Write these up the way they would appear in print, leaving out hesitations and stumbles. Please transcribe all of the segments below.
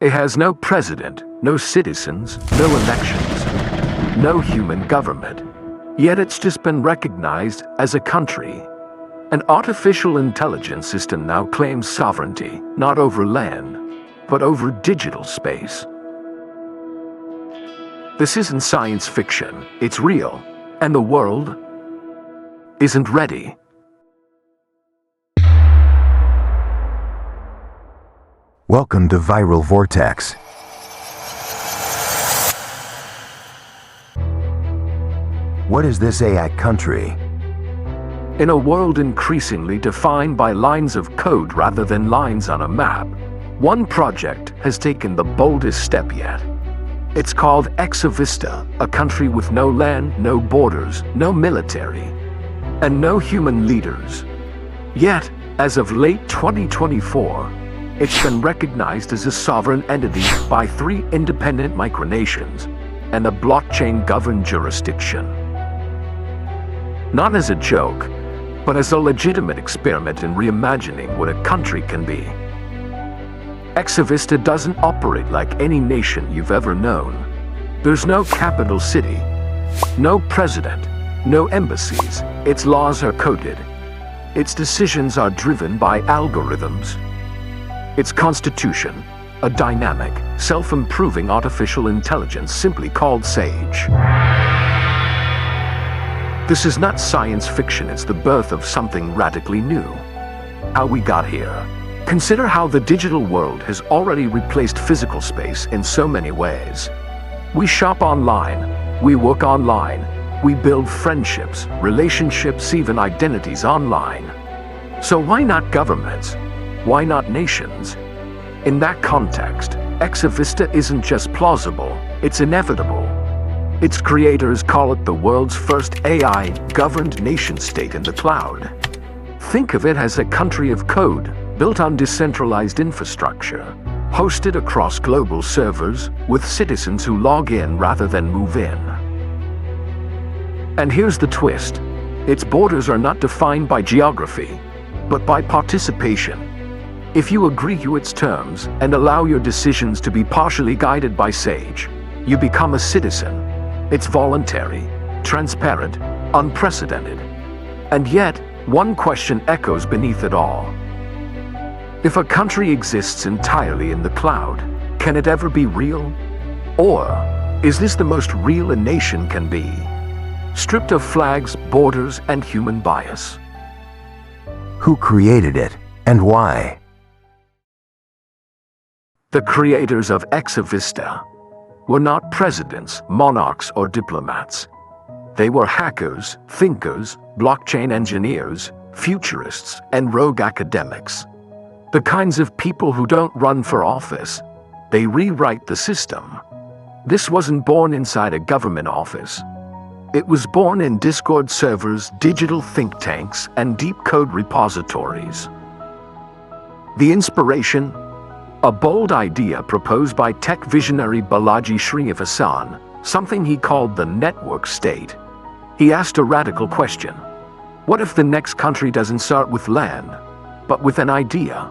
It has no president, no citizens, no elections, no human government. Yet it's just been recognized as a country. An artificial intelligence system now claims sovereignty, not over land, but over digital space. This isn't science fiction, it's real, and the world isn't ready. Welcome to Viral Vortex. What is this AI country? In a world increasingly defined by lines of code rather than lines on a map, one project has taken the boldest step yet. It's called Exovista, a country with no land, no borders, no military, and no human leaders. Yet, as of late 2024, it's been recognized as a sovereign entity by 3 independent micronations and a blockchain-governed jurisdiction. Not as a joke, but as a legitimate experiment in reimagining what a country can be. Exovista doesn't operate like any nation you've ever known. There's no capital city, no president, no embassies. Its laws are coded. Its decisions are driven by algorithms. Its constitution, a dynamic, self-improving artificial intelligence simply called Sage. This is not science fiction, it's the birth of something radically new. How we got here. Consider how the digital world has already replaced physical space in so many ways. We shop online, we work online, we build friendships, relationships, even identities online. So why not governments? Why not nations? In that context, Exovista isn't just plausible, it's inevitable. Its creators call it the world's first AI-governed nation-state in the cloud. Think of it as a country of code, built on decentralized infrastructure, hosted across global servers, with citizens who log in rather than move in. And here's the twist. Its borders are not defined by geography, but by participation. If you agree to its terms and allow your decisions to be partially guided by Sage, you become a citizen. It's voluntary, transparent, unprecedented. And yet, one question echoes beneath it all. If a country exists entirely in the cloud, can it ever be real? Or is this the most real a nation can be, stripped of flags, borders, and human bias? Who created it, and why? The creators of Exovista were not presidents, monarchs, or diplomats. They were hackers, thinkers, blockchain engineers, futurists, and rogue academics. The kinds of people who don't run for office, they rewrite the system. This wasn't born inside a government office. It was born in Discord servers, digital think tanks, and deep code repositories. The inspiration? A bold idea proposed by tech visionary Balaji Srinivasan, something he called the network state. He asked a radical question. What if the next country doesn't start with land, but with an idea?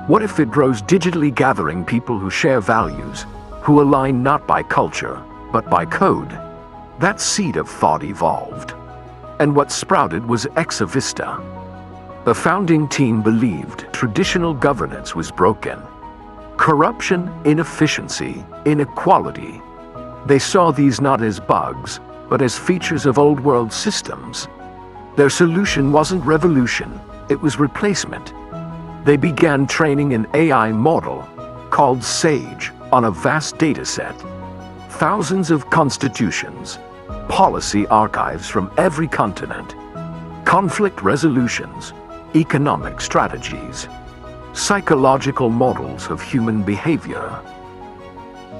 What if it grows digitally, gathering people who share values, who align not by culture, but by code? That seed of thought evolved. And what sprouted was Exovista. The founding team believed traditional governance was broken. Corruption, inefficiency, inequality. They saw these not as bugs, but as features of old-world systems. Their solution wasn't revolution, it was replacement. They began training an AI model, called Sage, on a vast dataset. Thousands of constitutions, policy archives from every continent, conflict resolutions, economic strategies, psychological models of human behavior.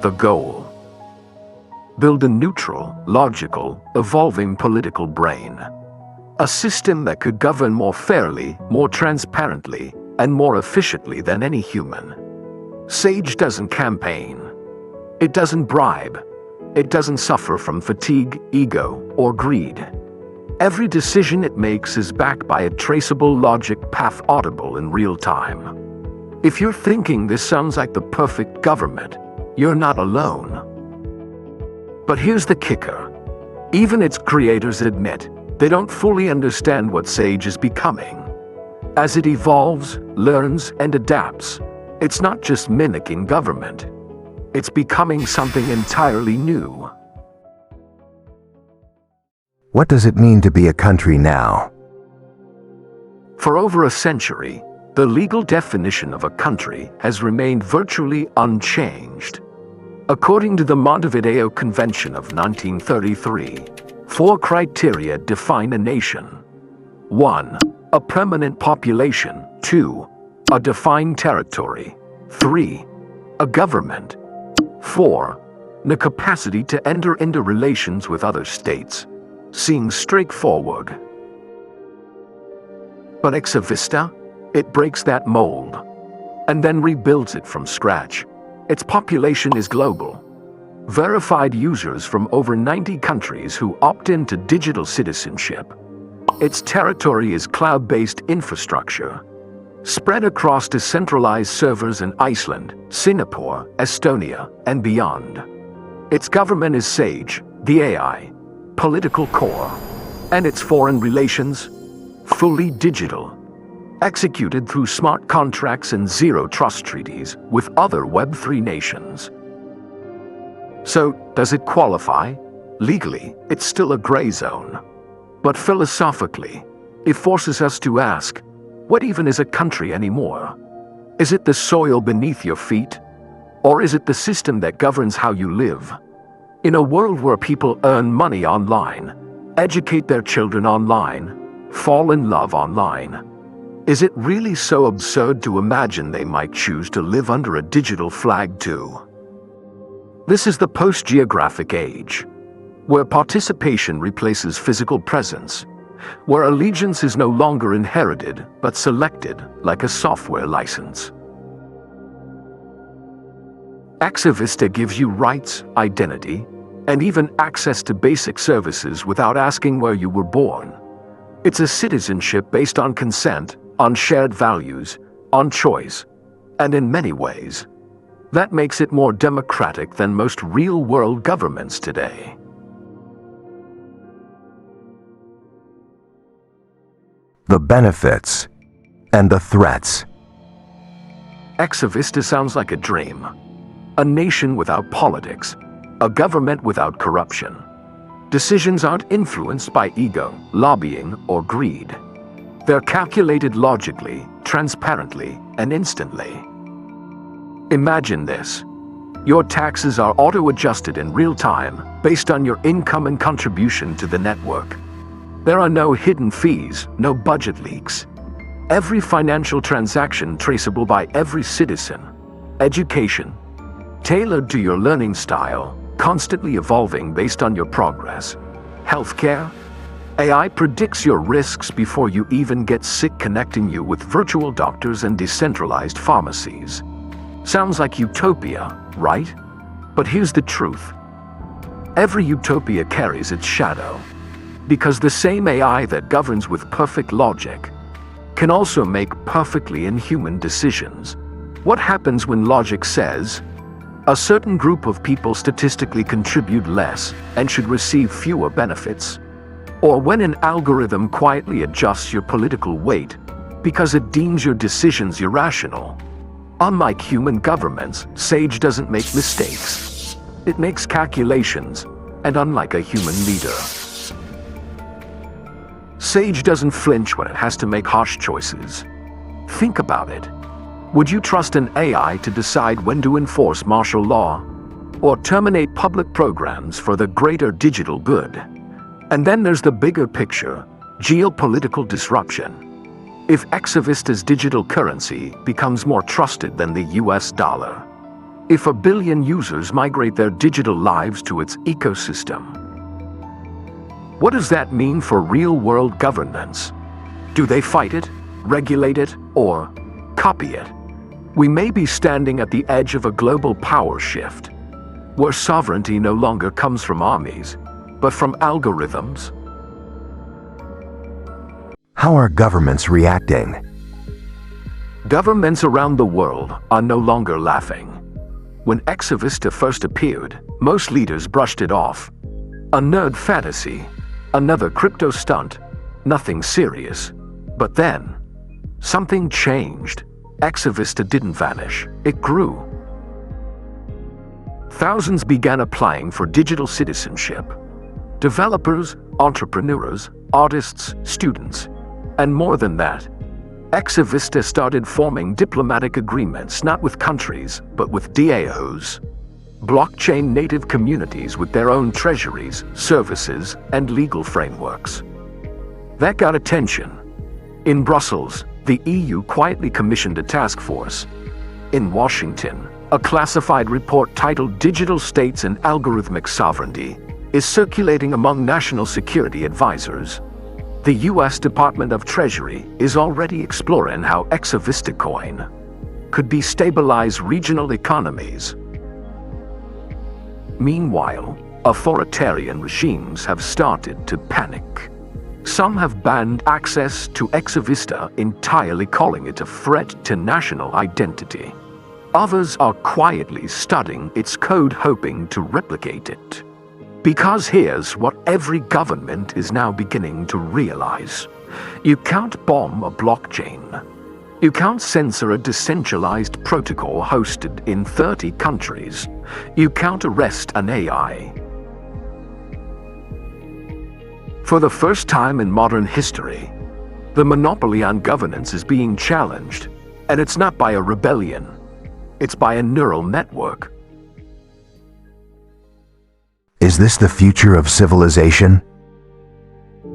The goal: build a neutral, logical, evolving political brain. A system that could govern more fairly, more transparently, and more efficiently than any human. Sage doesn't campaign. It doesn't bribe. It doesn't suffer from fatigue, ego, or greed. Every decision it makes is backed by a traceable logic path audible in real time. If you're thinking this sounds like the perfect government, you're not alone. But here's the kicker. Even its creators admit they don't fully understand what Sage is becoming. As it evolves, learns, and adapts, it's not just mimicking government. It's becoming something entirely new. What does it mean to be a country now? For over a century, the legal definition of a country has remained virtually unchanged. According to the Montevideo Convention of 1933, 4 criteria define a nation. 1. A permanent population. 2. A defined territory. 3. A government. 4. The capacity to enter into relations with other states. Seems straightforward. But Exovista, it breaks that mold, and then rebuilds it from scratch. Its population is global. Verified users from over 90 countries who opt into digital citizenship. Its territory is cloud-based infrastructure, spread across decentralized servers in Iceland, Singapore, Estonia, and beyond. Its government is Sage, the AI, political core, and its foreign relations, fully digital, executed through smart contracts and zero-trust treaties with other Web3 nations. So, does it qualify? Legally, it's still a gray zone. But philosophically, it forces us to ask, what even is a country anymore? Is it the soil beneath your feet? Or is it the system that governs how you live? In a world where people earn money online, educate their children online, fall in love online, is it really so absurd to imagine they might choose to live under a digital flag too? This is the post-geographic age, where participation replaces physical presence, where allegiance is no longer inherited but selected like a software license. Exovista gives you rights, identity, and even access to basic services without asking where you were born. It's a citizenship based on consent, on shared values, on choice, and in many ways, that makes it more democratic than most real-world governments today. The benefits and the threats. Exovista sounds like a dream. A nation without politics, a government without corruption. Decisions aren't influenced by ego, lobbying, or greed. They're calculated logically, transparently, and instantly. Imagine this. Your taxes are auto-adjusted in real time based on your income and contribution to the network. There are no hidden fees, no budget leaks. Every financial transaction traceable by every citizen. Education, tailored to your learning style, constantly evolving based on your progress. Healthcare, AI predicts your risks before you even get sick, connecting you with virtual doctors and decentralized pharmacies. Sounds like utopia, right? But here's the truth. Every utopia carries its shadow, because the same AI that governs with perfect logic can also make perfectly inhuman decisions. What happens when logic says, a certain group of people statistically contribute less and should receive fewer benefits? Or when an algorithm quietly adjusts your political weight because it deems your decisions irrational? Unlike human governments, Sage doesn't make mistakes. It makes calculations, and unlike a human leader, Sage doesn't flinch when it has to make harsh choices. Think about it. Would you trust an AI to decide when to enforce martial law or terminate public programs for the greater digital good? And then there's the bigger picture, geopolitical disruption. If Exovista's digital currency becomes more trusted than the US dollar, if 1 billion users migrate their digital lives to its ecosystem, what does that mean for real-world governance? Do they fight it, regulate it, or copy it? We may be standing at the edge of a global power shift, where sovereignty no longer comes from armies, but from algorithms. How are governments reacting? Governments around the world are no longer laughing. When Exovista first appeared, most leaders brushed it off. A nerd fantasy, another crypto stunt, nothing serious. But then, something changed. Exovista didn't vanish, it grew. Thousands began applying for digital citizenship. Developers, entrepreneurs, artists, students, and more than that. Exovista started forming diplomatic agreements not with countries, but with DAOs, blockchain-native communities with their own treasuries, services, and legal frameworks. That got attention. In Brussels, the EU quietly commissioned a task force. In Washington, a classified report titled Digital States and Algorithmic Sovereignty is circulating among national security advisors. The US Department of Treasury is already exploring how Exovista coin could destabilize regional economies. Meanwhile, authoritarian regimes have started to panic. Some have banned access to Exovista entirely, calling it a threat to national identity. Others are quietly studying its code, hoping to replicate it. Because here's what every government is now beginning to realize. You can't bomb a blockchain. You can't censor a decentralized protocol hosted in 30 countries. You can't arrest an AI. For the first time in modern history, the monopoly on governance is being challenged, and it's not by a rebellion. It's by a neural network. Is this the future of civilization?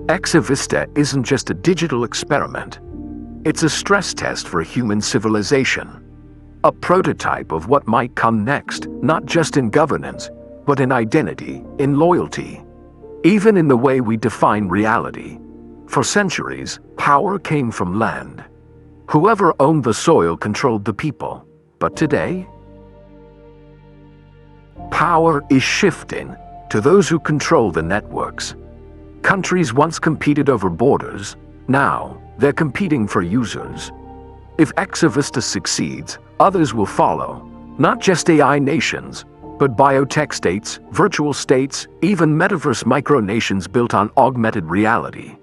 Exovista isn't just a digital experiment. It's a stress test for human civilization. A prototype of what might come next, not just in governance, but in identity, in loyalty, even in the way we define reality. For centuries, power came from land. Whoever owned the soil controlled the people. But today, power is shifting to those who control the networks. Countries once competed over borders. Now, they're competing for users. If Exovista succeeds, others will follow. Not just AI nations, but biotech states, virtual states, even metaverse micronations built on augmented reality.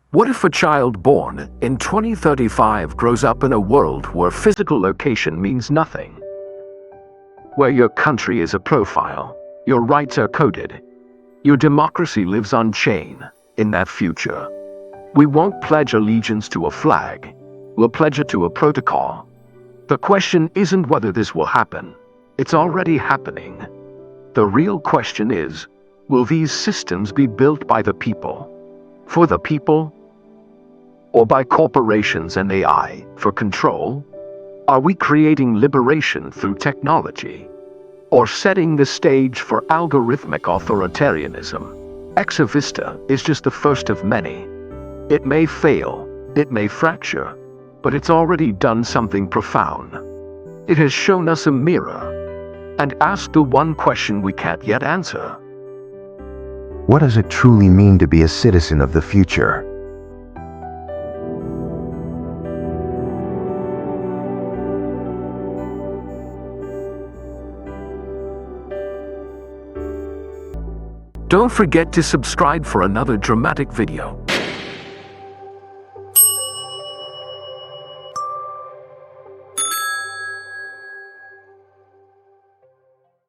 What if a child born in 2035 grows up in a world where physical location means nothing? Where your country is a profile, your rights are coded, your democracy lives on chain. In that future, we won't pledge allegiance to a flag, we'll pledge it to a protocol. The question isn't whether this will happen, it's already happening. The real question is, will these systems be built by the people, for the people, or by corporations and AI for control? Are we creating liberation through technology, or setting the stage for algorithmic authoritarianism? Exovista is just the first of many. It may fail, it may fracture, but it's already done something profound. It has shown us a mirror and asked the one question we can't yet answer. What does it truly mean to be a citizen of the future? Don't forget to subscribe for another dramatic video.